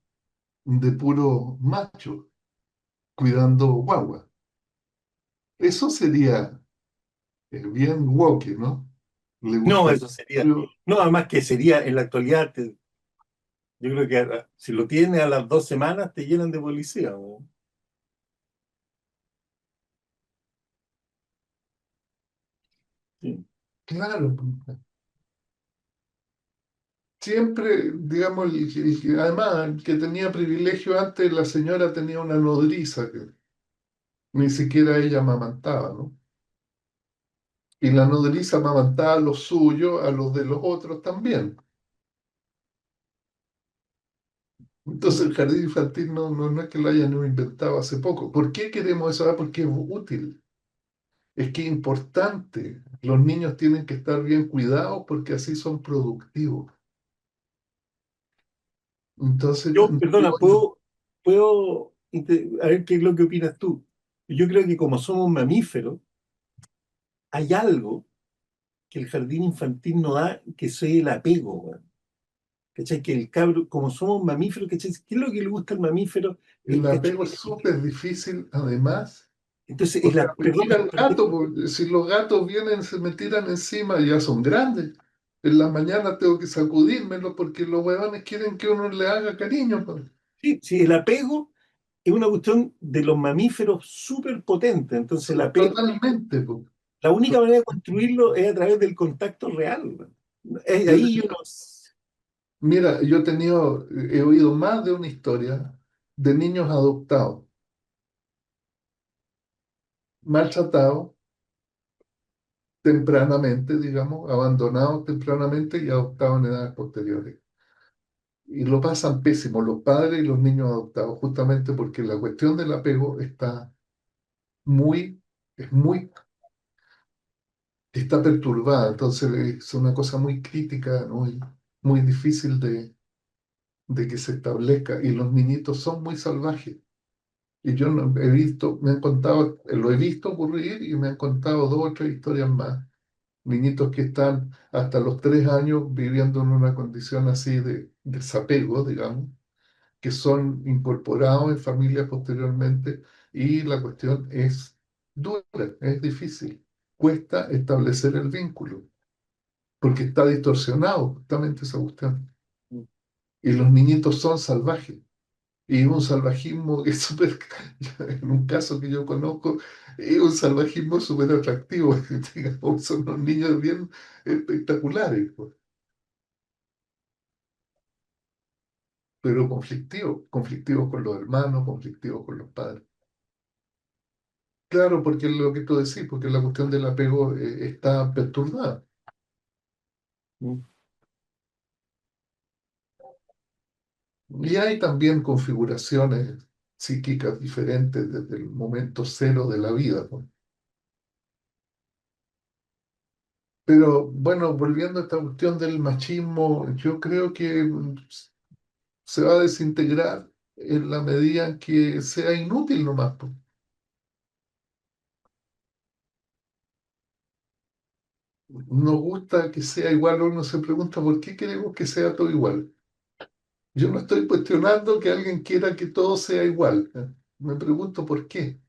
Speaker 5: de puro macho cuidando guagua. Eso sería bien woke, ¿no? Le
Speaker 4: No,
Speaker 5: gusta el
Speaker 4: eso sería.
Speaker 5: estudio.
Speaker 4: No, además que sería en la actualidad, yo creo que si lo tienes a las 2 semanas te llenan de policía, ¿no? Sí.
Speaker 5: Claro, siempre, digamos, además, el que tenía privilegio antes, la señora tenía una nodriza que ni siquiera ella amamantaba, ¿no? Y la nodriza amamantaba a los suyos, a los de los otros también. Entonces el jardín infantil no es que lo hayan inventado hace poco. ¿Por qué queremos eso? Porque es útil, es que es importante. Los niños tienen que estar bien cuidados porque así son productivos. Entonces,
Speaker 4: Yo, perdona, a ver qué es lo que opinas tú. Yo creo que como somos mamíferos, hay algo que el jardín infantil no da, que es el apego, weón. ¿Cachai? Que el cabro, como somos mamíferos, ¿cachai? ¿Qué es lo que le gusta al mamífero?
Speaker 5: el apego es
Speaker 4: ¿Cachai?
Speaker 5: súper difícil, además.
Speaker 4: Entonces,
Speaker 5: O sea, pues
Speaker 4: perdón,
Speaker 5: mira el gato, pues, si los gatos vienen, se me tiran encima, ya son grandes. En la mañana tengo que sacudírmelos porque los huevones quieren que uno le haga cariño, pues.
Speaker 4: sí, sí, el apego es una cuestión de los mamíferos súper potente. Entonces, el apego,
Speaker 5: Totalmente, pues.
Speaker 4: la única manera de construirlo es a través del contacto real, weón.
Speaker 5: Yo
Speaker 4: Ahí yo no.
Speaker 5: Mira, yo he tenido, he oído más de una historia de niños adoptados, maltratados tempranamente, digamos, abandonados tempranamente y adoptados en edades posteriores. Y lo pasan pésimo los padres y los niños adoptados, justamente porque la cuestión del apego está muy, es muy, está perturbada. Entonces es una cosa muy crítica, muy, muy difícil de que se establezca. Y los niñitos son muy salvajes. Y yo he visto, me han contado, lo he visto ocurrir y me han contado dos o tres historias más. Niñitos que están hasta los 3 años viviendo en una condición así de desapego, digamos, que son incorporados en familias posteriormente y la cuestión es dura, es difícil. Cuesta establecer el vínculo porque está distorsionado justamente esa cuestión. Y los niñitos son salvajes. Y un salvajismo que es súper, en un caso que yo conozco, es un salvajismo súper atractivo. Digamos, son unos niños bien espectaculares, pues, pero conflictivos, conflictivos con los hermanos, conflictivos con los padres. Claro, porque es lo que tú decís, porque la cuestión del apego está perturbada. Y hay también configuraciones. psíquicas diferentes desde el momento cero de la vida, ¿no? Pero bueno, volviendo a esta cuestión del machismo, yo creo que se va a desintegrar en la medida en que sea inútil nomás, po. Nos gusta que sea igual, uno se pregunta por qué queremos que sea todo igual. Yo no estoy cuestionando que alguien quiera que todo sea igual, ¿eh? Me pregunto por qué.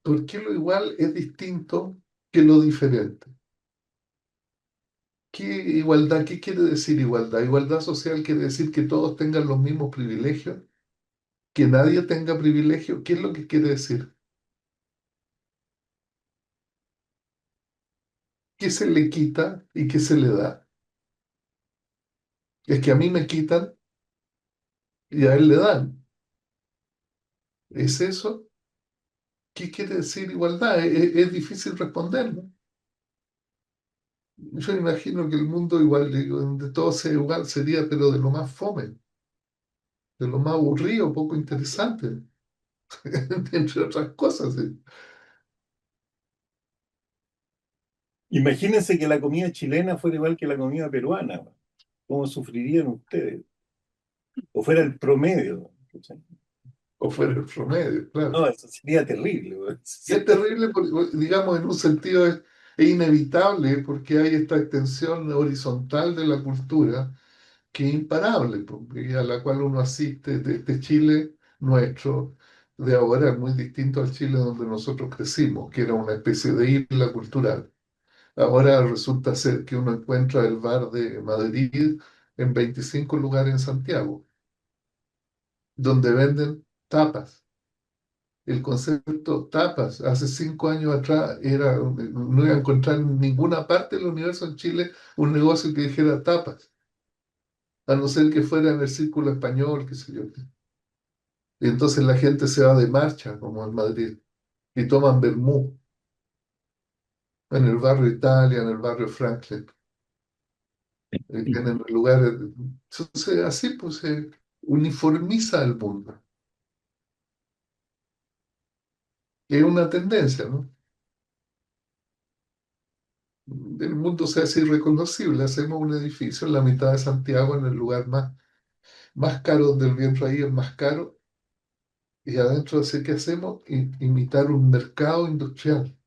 Speaker 5: ¿Por qué lo igual es distinto que lo diferente? ¿Qué igualdad? ¿Qué quiere decir igualdad? Igualdad social quiere decir que todos tengan los mismos privilegios, que nadie tenga privilegio. ¿Qué es lo que quiere decir? ¿Qué se le quita y qué se le da? Es que a mí me quitan y a él le dan. ¿Es eso? ¿Qué quiere decir igualdad? Es difícil responder, ¿no? Yo imagino que el mundo igual, digo, donde todo sea igual sería, pero de lo más fome, de lo más aburrido, poco interesante, entre otras cosas. ¿Sí?
Speaker 4: Imagínense que la comida chilena fuera igual que la comida peruana. ¿Cómo sufrirían ustedes? O fuera el promedio. ¿Cachai?
Speaker 5: O fuera el promedio, claro.
Speaker 4: No, eso sería terrible, güey.
Speaker 5: Es terrible, porque, digamos, en un sentido es inevitable, porque hay esta extensión horizontal de la cultura que es imparable, porque a la cual uno asiste de este Chile nuestro de ahora, es muy distinto al Chile donde nosotros crecimos, que era una especie de isla cultural. Ahora resulta ser que uno encuentra el bar de Madrid en 25 lugares en Santiago, donde venden tapas. El concepto tapas, hace 5 años atrás no iba a encontrar en ninguna parte del universo en Chile un negocio que dijera tapas, a no ser que fuera en el círculo español, qué sé yo. Y entonces la gente se va de marcha, como en Madrid, y toman vermú en el barrio Italia, en el barrio Franklin, en lugares. Entonces, así pues se uniformiza el mundo. Es una tendencia, ¿no? El mundo se hace irreconocible. Hacemos un edificio en la mitad de Santiago, en el lugar más caro, donde el bien raíz es más caro, y adentro, así que hacemos imitar un mercado industrial.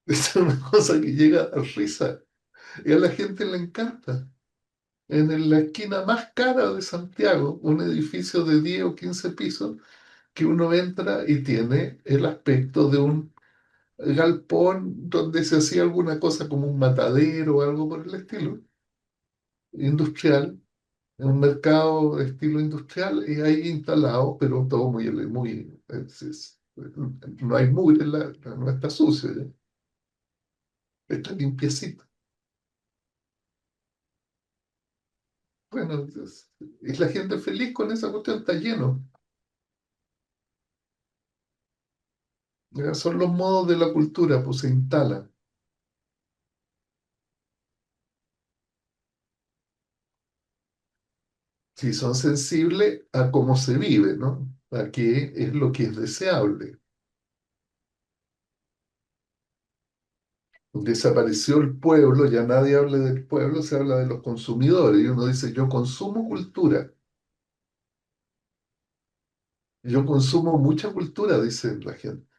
Speaker 5: Es una cosa que llega a risa y a la gente le encanta. La esquina más cara de Santiago, un edificio de 10 o 15 pisos, que uno entra y tiene el aspecto de un galpón donde se hacía alguna cosa como un matadero o algo por el estilo, industrial, en un mercado de estilo industrial, y ahí instalado, pero todo no hay mugre, no está sucio, ¿ya? Está limpiecito. Bueno, y la gente feliz con esa cuestión, está lleno. Son los modos de la cultura, pues se instalan. Si son sensibles a cómo se vive, ¿no? A qué es lo que es deseable. Desapareció el pueblo, ya nadie habla del pueblo, se habla de los consumidores. Y uno dice, yo consumo cultura, yo consumo mucha cultura, dice la gente.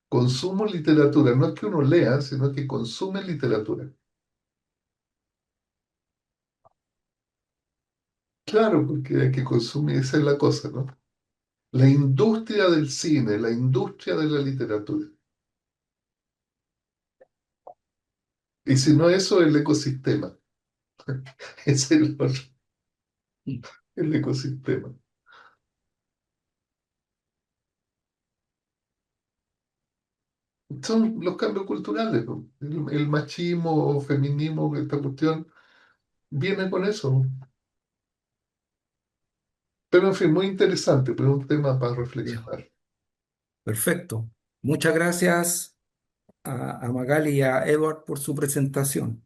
Speaker 5: Consumo literatura, no es que uno lea, sino que consume literatura. Claro, porque hay que consumir, esa es la cosa, ¿no? La industria del cine, la industria de la literatura. Y si no eso, el ecosistema. Es el ecosistema. Son los cambios culturales, ¿no? El machismo o feminismo, esta cuestión, viene con eso, ¿no? Pero en fin, muy interesante, pero un tema para
Speaker 1: Bien,
Speaker 5: reflexionar.
Speaker 1: perfecto. Muchas gracias a Magali y a Edward por su presentación.